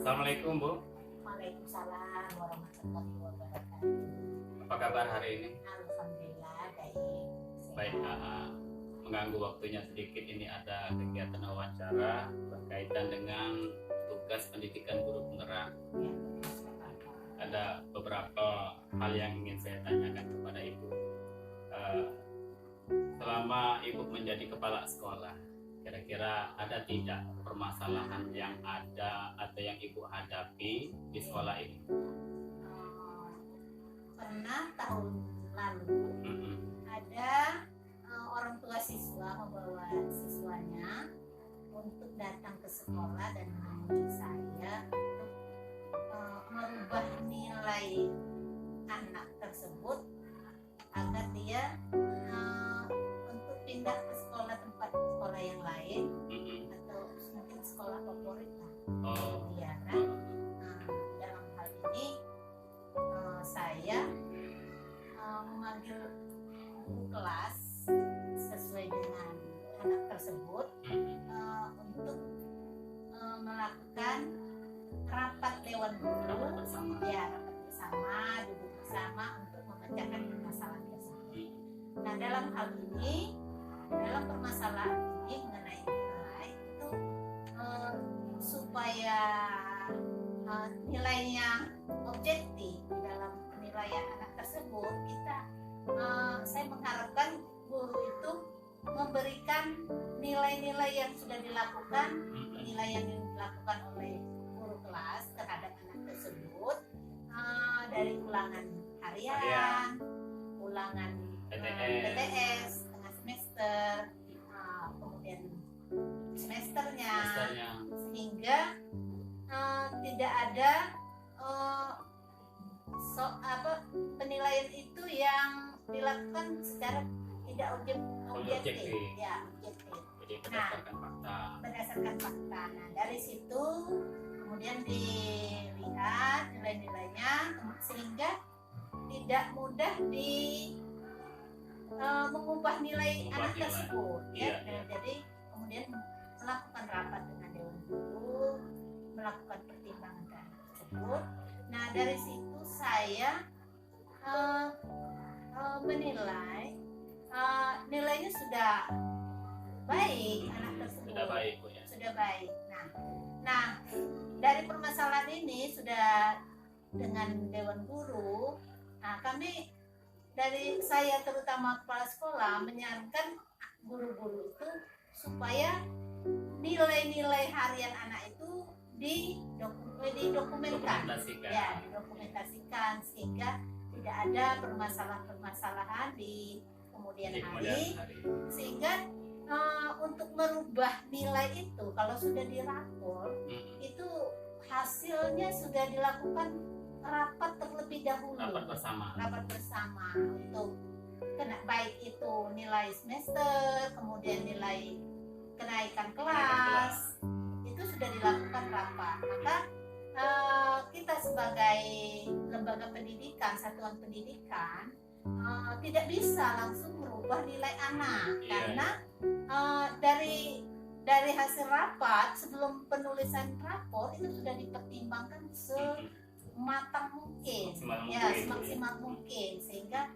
Assalamualaikum Bu. Waalaikumsalam warahmatullahi wabarakatuh. Apa kabar hari ini? Alhamdulillah baik. Baik. Mengganggu waktunya sedikit, ini ada kegiatan wawancara berkaitan dengan tugas pendidikan guru penggerak. Ya, Ada beberapa hal yang ingin saya tanyakan kepada Ibu. Selama Ibu menjadi kepala sekolah, kira-kira ada tidak permasalahan yang ada atau yang Ibu hadapi di sekolah ini? Pernah tahun lalu ada orang tua siswa membawa siswanya untuk datang ke sekolah dan menemui saya untuk merubah nilai anak tersebut agar dia untuk pindah ke tempat sekolah yang lain atau mungkin sekolah favorit lah. Iya kan? Dalam hal ini saya memanggil kelas sesuai dengan anak tersebut untuk melakukan rapat dewan guru, ya rapat bersama, duduk bersama untuk memecahkan permasalahan tersebut. Nah dalam hal ini, dalam permasalahan ini mengenai nilai itu supaya nilainya objektif di dalam penilaian anak tersebut, saya mengharapkan guru itu memberikan nilai-nilai yang sudah dilakukan, penilaian yang dilakukan oleh guru kelas terhadap anak tersebut, dari ulangan harian, ulangan PTS tengah semester, kemudian semesternya, sehingga tidak ada penilaian itu yang dilakukan secara tidak objektif. Ya, objektif. Jadi berdasarkan fakta. Berdasarkan fakta. Nah, dari situ kemudian dilihat nilai-nilainya sehingga tidak mudah mengubah nilai anak tersebut. Ya. Nah, jadi kemudian melakukan rapat dengan dewan guru, melakukan pertimbangan terhadap tersebut. Nah, dari situ saya menilai nilainya sudah baik, anak tersebut sudah baik, Bu, ya? Sudah baik. Nah dari permasalahan ini sudah dengan dewan guru, saya terutama kepala sekolah menyarankan guru-guru itu supaya nilai-nilai harian anak itu didokumentasikan sehingga tidak ada permasalahan di kemudian hari, sehingga untuk merubah nilai itu kalau sudah dirapor itu hasilnya sudah dilakukan rapat terlebih dahulu, rapat bersama untuk baik itu nilai semester, kemudian nilai kenaikan kelas itu sudah dilakukan rapat. Maka kita sebagai lembaga pendidikan, satuan pendidikan, tidak bisa langsung merubah nilai anak, karena dari hasil rapat sebelum penulisan rapor itu sudah dipertimbangkan sematang mungkin, semaksimal mungkin, sehingga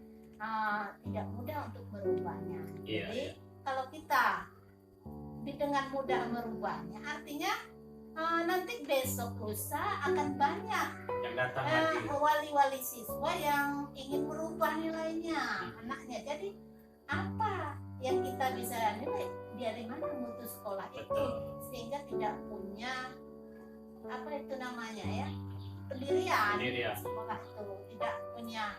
tidak mudah untuk merubahnya. Jadi kalau kita dengan mudah merubahnya, artinya nanti besok lusa akan banyak yang datang lagi wali-wali siswa yang ingin merubah nilainya anaknya. Jadi apa yang kita bisa nilai, dari mana mutu sekolah itu, sehingga tidak punya pendirian sekolah itu, tidak punya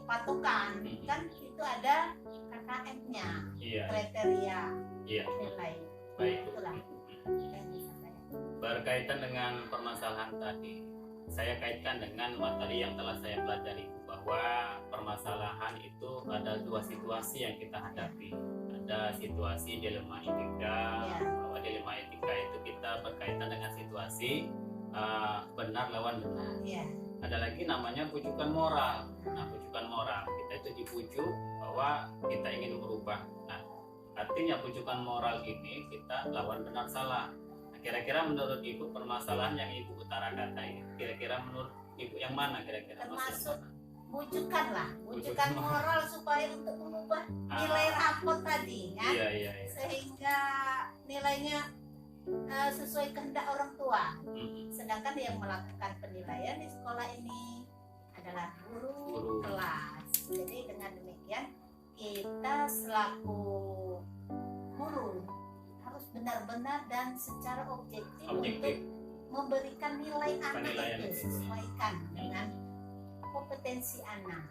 patokan, kan itu ada KKM-nya, kriteria nilai. Baik. Itulah yang bisa saya. Berkaitan dengan permasalahan tadi, saya kaitkan dengan materi yang telah saya pelajari, bahwa permasalahan itu ada dua situasi yang kita hadapi. Ada situasi dilema etika, bahwa dilema etika itu kita berkaitan dengan situasi benar lawan benar. Ada lagi namanya pujukan moral. Nah, pujukan moral kita itu dipujuk bahwa kita ingin merubah. Nah, artinya pujukan moral ini kita lawan benar salah. Nah, Nah, kira-kira menurut Ibu permasalahan yang Ibu utarakan tadi, kira-kira menurut Ibu yang mana kira-kira? Termasuk bujukan lah, bujukan moral supaya untuk mengubah nilai rapot tadi kan, Iya, iya, iya. sehingga nilainya sesuai kehendak orang tua. Sedangkan yang melakukan penilaian di sekolah ini adalah guru kelas. Jadi dengan demikian kita selaku guru harus benar-benar dan secara objektif untuk memberikan nilai anak itu sesuaikan dengan kompetensi anak,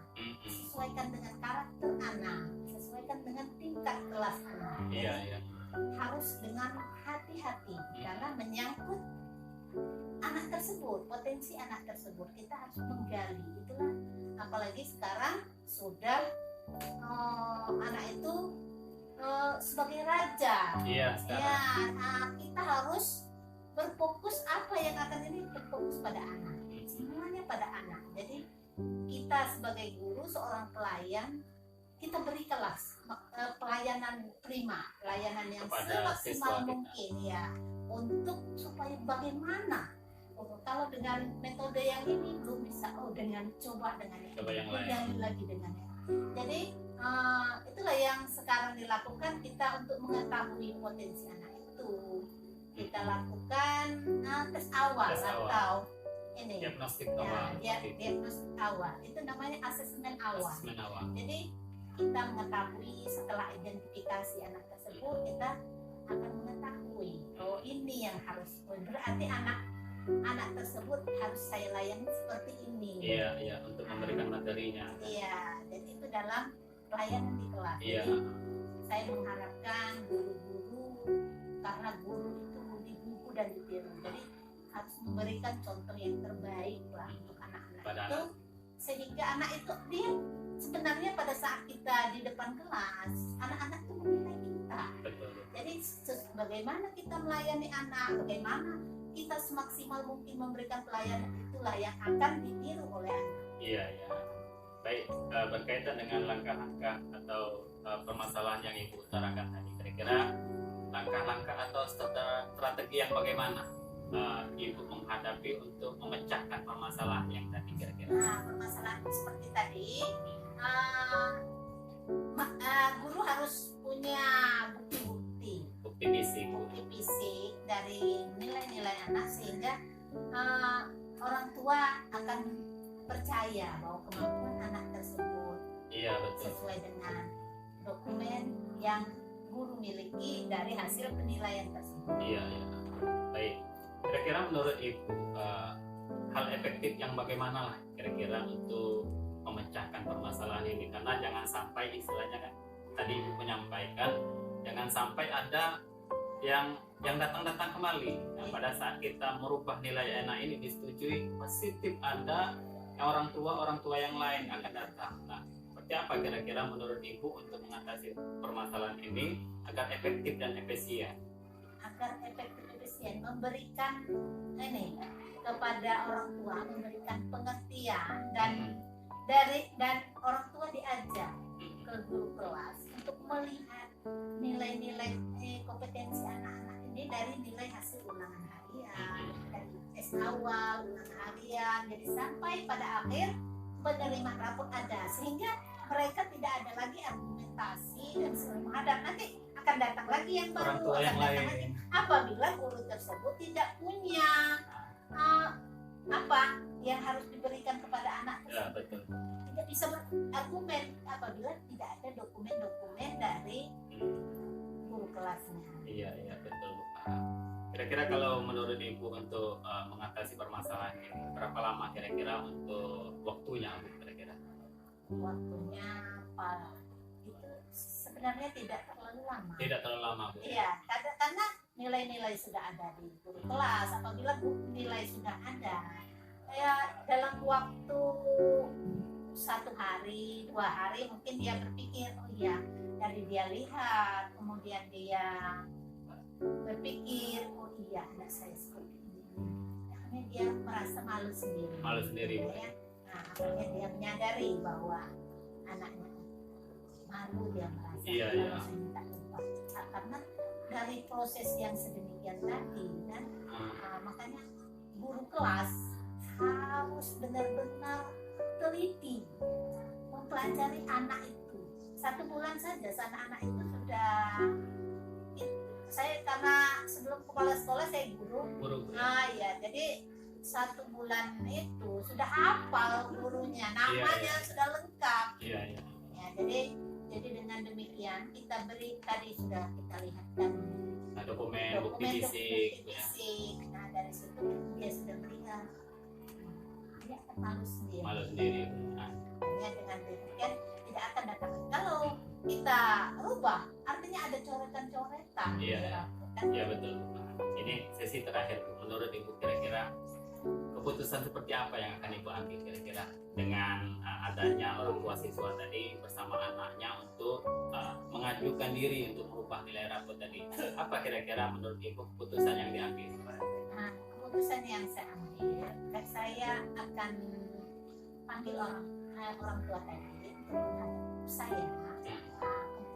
sesuaikan dengan karakter anak, sesuaikan dengan tingkat kelas anak. Iya, iya. Harus dengan hati-hati karena menyangkut anak tersebut, potensi anak tersebut kita harus menggali. Itulah apalagi sekarang sudah anak itu sebagai raja. Iya, ya, kita harus berfokus apa yang akan ini berfokus pada anak, semuanya pada anak. Jadi kita sebagai guru, seorang pelayan, kita berikanlah pelayanan prima, pelayanan yang semaksimal mungkin ya, untuk supaya bagaimana kalau dengan metode yang ini belum bisa, dengan coba dengan yang lain lagi dengan yang. Jadi itulah yang sekarang dilakukan kita untuk mengetahui potensi anak itu. Kita lakukan tes awal atau ini diagnostik awal. Diagnostik awal itu namanya asesmen awal. Jadi kita mengetahui setelah identifikasi anak tersebut, kita akan mengetahui oh ini yang harus, berarti anak tersebut harus saya layani seperti ini. Iya, iya, untuk memberikan materinya. Iya, dan itu dalam pelayanan di kelas. Iya. Jadi, saya mengharapkan guru-guru, karena guru itu dibuku dan ditiru, jadi harus memberikan contoh yang terbaik lah untuk anak-anak itu, sehingga anak itu dia sebenarnya pada saat kita di depan kelas, anak-anak itu menilai kita. Betul. Jadi bagaimana kita melayani anak, bagaimana kita semaksimal mungkin memberikan pelayanan, itulah yang akan ditiru oleh anak. Iya, iya. Baik, berkaitan dengan langkah-langkah atau permasalahan yang Ibu utarakan tadi, kira-kira langkah-langkah atau strategi yang bagaimana Ibu menghadapi untuk memecahkan permasalahan yang tadi kira-kira? Nah, permasalahan seperti tadi, guru harus punya bukti fisik dari nilai-nilai anak, sehingga orang tua akan percaya bahwa kemampuan anak tersebut sesuai dengan dokumen yang guru miliki dari hasil penilaian tersebut. Iya, iya. Baik. Kira-kira menurut Ibu hal efektif yang bagaimana lah kira-kira untuk memecahkan permasalahan ini, karena jangan sampai istilahnya kan tadi Ibu menyampaikan jangan sampai ada yang datang kembali. Nah, pada saat kita merubah nilai anak ini disetujui positif, ada orang tua yang lain akan datang. Nah, seperti apa kira-kira menurut Ibu untuk mengatasi permasalahan ini agar efektif dan efisien? Agar efektif dan efisien, memberikan ini kepada orang tua, memberikan pengertian dan orang tua diajak ke guru kelas untuk melihat nilai-nilai kompetensi anak-anak ini dari nilai hasil ulangan harian, dari tes awal, ulangan harian, jadi sampai pada akhir penerimaan rapor ada, sehingga mereka tidak ada lagi argumentasi dan selalu menghadap. Nanti akan datang lagi yang baru, akan datang lagi apabila guru tersebut tidak punya apa yang harus diberikan kepada anak tersebut. Ya, betul. Tidak bisa berargumen apabila tidak ada dokumen-dokumen dari guru kelasnya. Iya, iya, betul. Kira-kira kalau menurut Ibu untuk mengatasi permasalahan ini berapa lama kira-kira untuk waktunya, Bu, kira-kira? Waktunya itu sebenarnya tidak terlalu lama. Tidak terlalu lama, Bu. Iya, karena nilai-nilai sudah ada di guru kelas. Apabila nilai sudah ada, dalam waktu 1 hari, 2 hari mungkin dia berpikir, oh iya, dari dia lihat, kemudian dia berpikir, oh iya, anak saya seperti ini. Akhirnya dia merasa malu sendiri. Malu sendiri, Bu. Ya. Nah, akhirnya dia menyadari bahwa anaknya malu, dia merasa Iya, kalau saya minta tempat. Karena dari proses yang sedemikian tadi, dan makanya guru kelas harus benar-benar teliti mempelajari anak itu. 1 bulan saja anak-anak itu sudah, saya karena sebelum kepala sekolah saya guru. Nah ya, jadi 1 bulan itu sudah hafal gurunya, namanya sudah lengkap. Ya, jadi dengan demikian kita beri, tadi sudah kita lihatkan dokumen bukti fisik. Nah dari situ dia sudah melihat, dia akan malu sendiri. Ya, dengan demikian tidak akan datang. Kalau kita rubah, artinya ada coretan-coretan. Iya betul. Ini sesi terakhir, menurut Ibu kira-kira keputusan seperti apa yang akan Ibu ambil kira-kira dengan adanya orang tua siswa tadi bersama anaknya untuk mengajukan diri untuk merubah nilai rapot tadi? Apa kira-kira menurut Ibu keputusan yang diambil? Nah, keputusan yang saya ambil, saya akan panggil orang tua tadi untuk saya.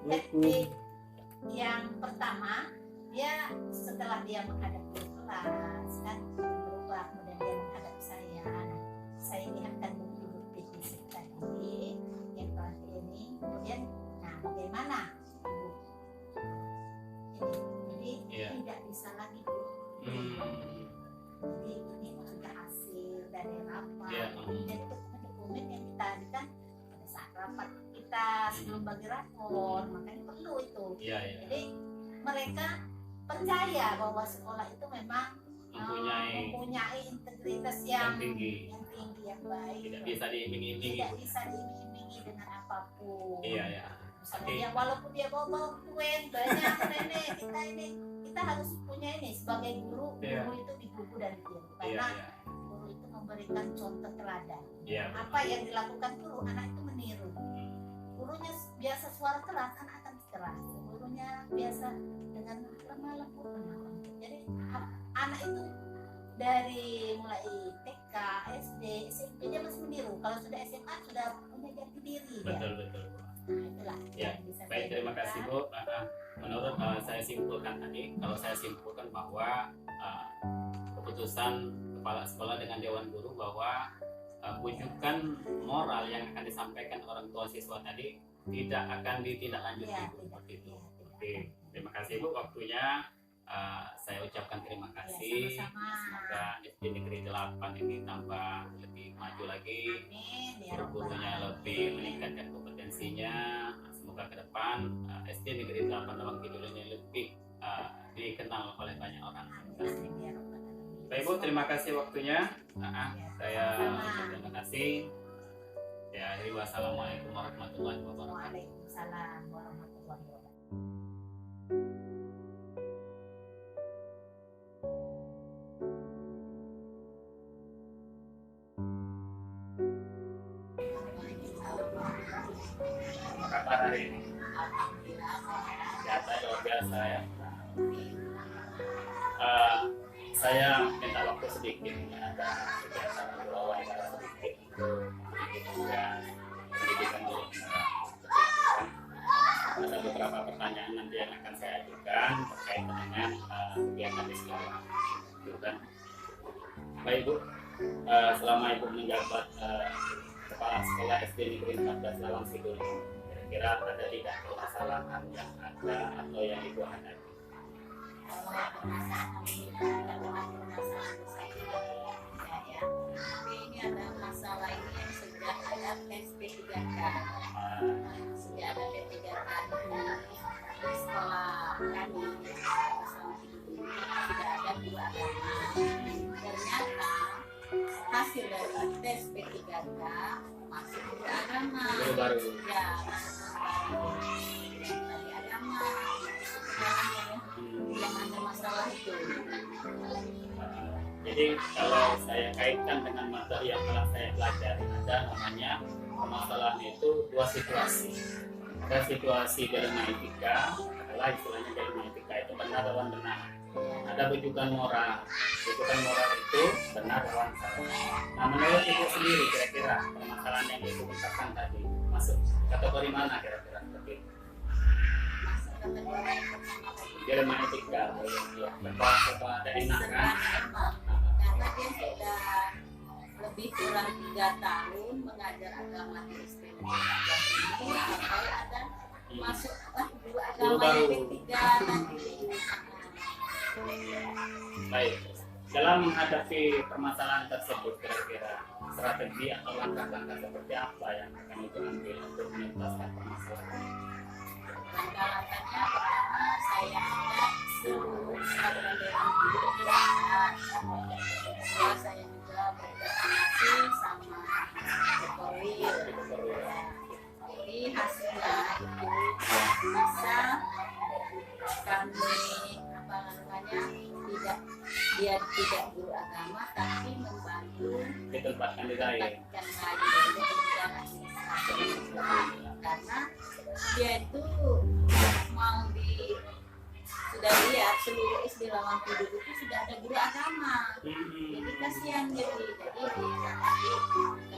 Teknik yang pertama, dia setelah dia menghadap guru kelas kan berubah, kemudian dia menghadap saya. Saya lihatkan bukti fisik tadi yang terakhir ini, kemudian nah bagaimana Ibu? Jadi tidak bisa lagi Bu. Jadi ini sudah hasil dari rapat. Jadi dokumen yang kita adakan pada saat rapat kita sebelum bagi rapor, makanya perlu itu. Jadi mereka percaya bahwa sekolah itu memang mempunyai integritas yang tinggi, yang baik. Tidak bisa diiming-imingi. Tidak bisa diiming-imingi dengan apapun. Misalnya dia walaupun dia bawa kue banyak nenek, kita harus punya ini sebagai guru. Guru itu digugu dan ditiru karena guru itu memberikan contoh teladan. Apa yang dilakukan guru, anak itu meniru. Gurunya biasa suara keras, anak akan keras. Gurunya biasa dengan lemah lembut. Jadi anak itu dari mulai TK, SD, SMP dia masih meniru. Kalau sudah SMA sudah punya jati diri. Betul. Nah, itulah. Baik, terima kasih Bu. Menurut saya simpulkan tadi, kalau saya simpulkan bahwa keputusan kepala sekolah dengan dewan guru bahwa bujukan moral yang akan disampaikan orang tua siswa tadi tidak akan ditindaklanjuti seperti itu. Oke, terima kasih Bu waktunya. Saya ucapkan terima kasih. Semoga SD Negeri 8 ini tambah lebih maju lagi, gurunya lebih meningkatkan kompetensinya. Semoga ke depan SD Negeri 8 Lawang Kidul ini lebih dikenal oleh banyak orang. Baik Bu, terima kasih waktunya. Saya terima kasih. Ya, wassalamualaikum warahmatullahi wabarakatuh. Waalaikumsalam warahmatullahi wabarakatuh. Kabar hari ini? Biasa, luar biasa ya. Saya minta waktu sedikit, ada kegiatan wawancara sedikit dan pendidikan dulu. Ada beberapa pertanyaan nanti yang akan saya ajukan terkait dengan kegiatan di sekolah. Baik Bu, selama Ibu menjabat kepala sekolah SD Negeri 14 Lawang Kidul, kira-kira ada tidak permasalahan yang ada atau yang Ibu hadapi? Tapi ini ada masalah ini yang sudah ada tes P3K. Sudah ada P3K di sekolah kami sudah ada 2 agama. Ternyata hasil dari tes P3K masuk ke agama. Baru. Ya, masuk dari agama. Yang ada masalah itu. Jadi kalau saya kaitkan dengan materi yang telah saya pelajari, ada namanya permasalahan itu 2 situasi. Ada situasi dilema etika, adalah istilahnya dilema etika itu benar lawan benar. Ada bujukan moral. Bujukan moral itu benar lawan salah. Nah, menurut Ibu sendiri kira-kira permasalahan yang Ibu katakan tadi masuk kategori mana kira-kira seperti itu? Masuk kategori yang pertama tadi. Dilema etika, ya, berbahasa ada enakan. lebih kurang 3 tahun mengajar agama di SD Negeri 14 ini sampai ada masuklah guru agama yang ketiga nanti. Baik, dalam menghadapi permasalahan tersebut kira-kira strategi atau langkah-langkah seperti apa yang akan itu ambil untuk menuntaskan permasalahan? Langkah-langkahnya pertama saya ajak seluruh satuan dewan guru istirahat. Setelah saya juga berkoordinasi sama Kapolri. Jadi hasilnya itu bisa kami apa namanya tidak guru agama tapi membantu Ditempatkan di lain. menempatkan lagi di bidang administrasi karena dia itu mau sudah lihat seluruh SD Lawang Kidul itu sudah ada guru agama, jadi kasihan jadi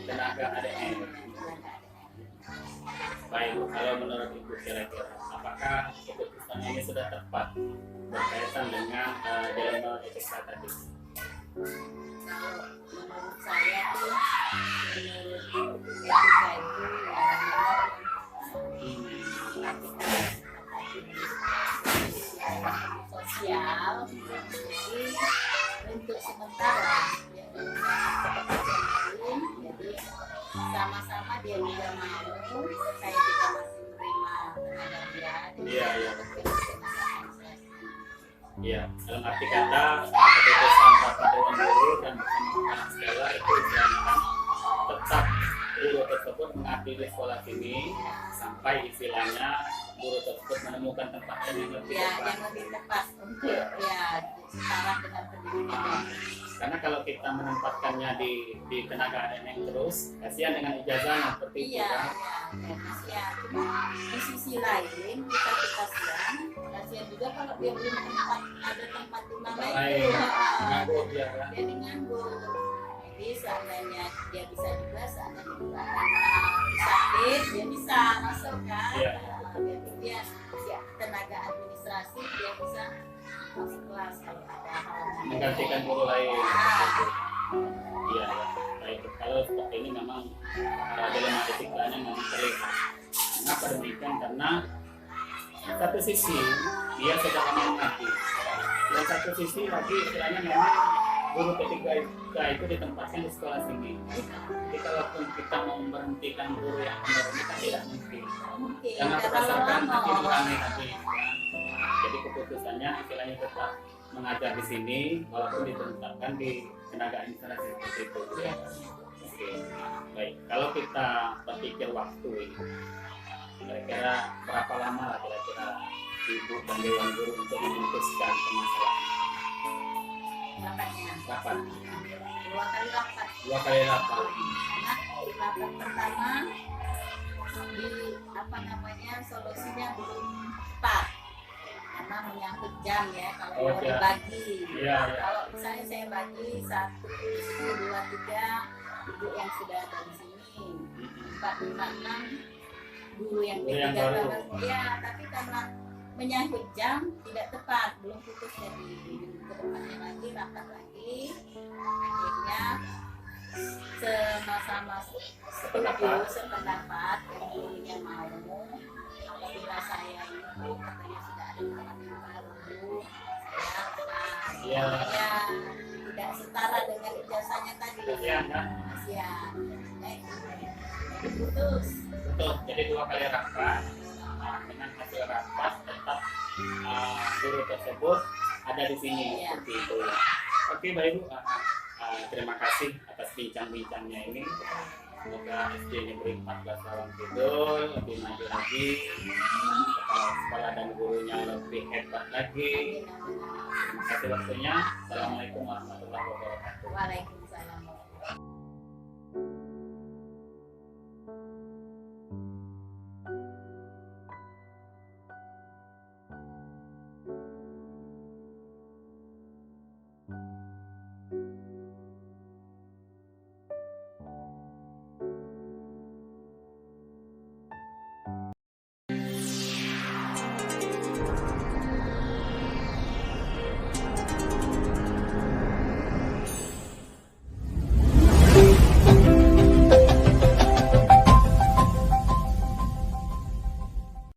Tenaga ADN. Baik, kalau menurut Ibu kira-kira apakah keputusan ini sudah tepat berkaitan dengan dilema etika tadi? Kalau menurut saya tuh menurut etika itu sosial, jadi untuk sementara jadi sama-sama dia juga mau, saya juga masih menerima tenaga dia. Iya, dalam arti kata keputusan Bapak Dewan Guru dan bersama anak sekolah itu dilakukan tetap guru tersebut mengabdi di sekolah sini sampai istilahnya guru tersebut menemukan tempat yang lebih Ya, tepat. yang lebih tepat untuk setara dengan pendidikan. Karena kalau kita menempatkannya di tenaga ADN terus, kasihan dengan ijazahnya seperti itu Iya, kan. kasihan. Cuma di sisi lain kita kasihan juga kalau dia belum ada tempat di mana Lain, itu. nganggur dia kan. Jadi nganggur. Jadi seandainya dia bisa juga, seandainya juga sakit, dia bisa masuk kan. Iya. Jadi dia tenaga administrasi dia bisa masuk kelas kalau ada hal Menggantikan guru lain. Iya, baik. Kalau seperti ini memang dilema etikanya memang terlihat. Kenapa demikian? Karena satu sisi dia sedang mengabdi, dan satu sisi lagi istilahnya memang guru ketiga itu ditempatkan di sekolah sini. Jadi kalaupun kita mau memberhentikan guru yang benar ini kan tidak mungkin. mungkin Karena berdasarkan kalau hakim kami tadi. Jadi keputusannya istilahnya tetap mengajar di sini walaupun ditempatkan di tenaga administrasi seperti itu. Oke, baik. Kalau kita berpikir waktu ini, kira-kira berapa lama lah kira-kira Ibu dan Dewan Guru untuk memutuskan permasalahan? rapatnya Kapan? 2 kali rapat. 2 kali rapat. Karena rapat pertama di apa namanya solusinya belum tepat karena menyangkut jam ya kalau Oh, mau ya. dibagi. Iya, iya. Kalau misalnya saya bagi 1, 2, 3 ibu yang sudah ada di sini, 4, 5, 6 guru yang Guru yang ketiga baru. ya, tapi karena menyangkut jam tidak tepat, belum putus jadi ke depannya lagi rapat lagi, akhirnya sama-sama sependapat yang dulunya mau apabila saya itu katanya sudah ada teman yang baru Iya. saya tidak setara dengan ijazahnya tadi Kasihan kan? kasihan putus. Betul. Jadi 2 kali rapat. Dengan hasil rapat tetap guru tersebut ada di sini Iya. seperti itu. Oke, Bapak Ibu. Terima kasih atas bincang-bincangnya ini. Semoga SD Negeri 14 Lawang Kidul lebih maju lagi, kepala sekolah dan gurunya lebih hebat lagi. Terima kasih waktunya. Assalamualaikum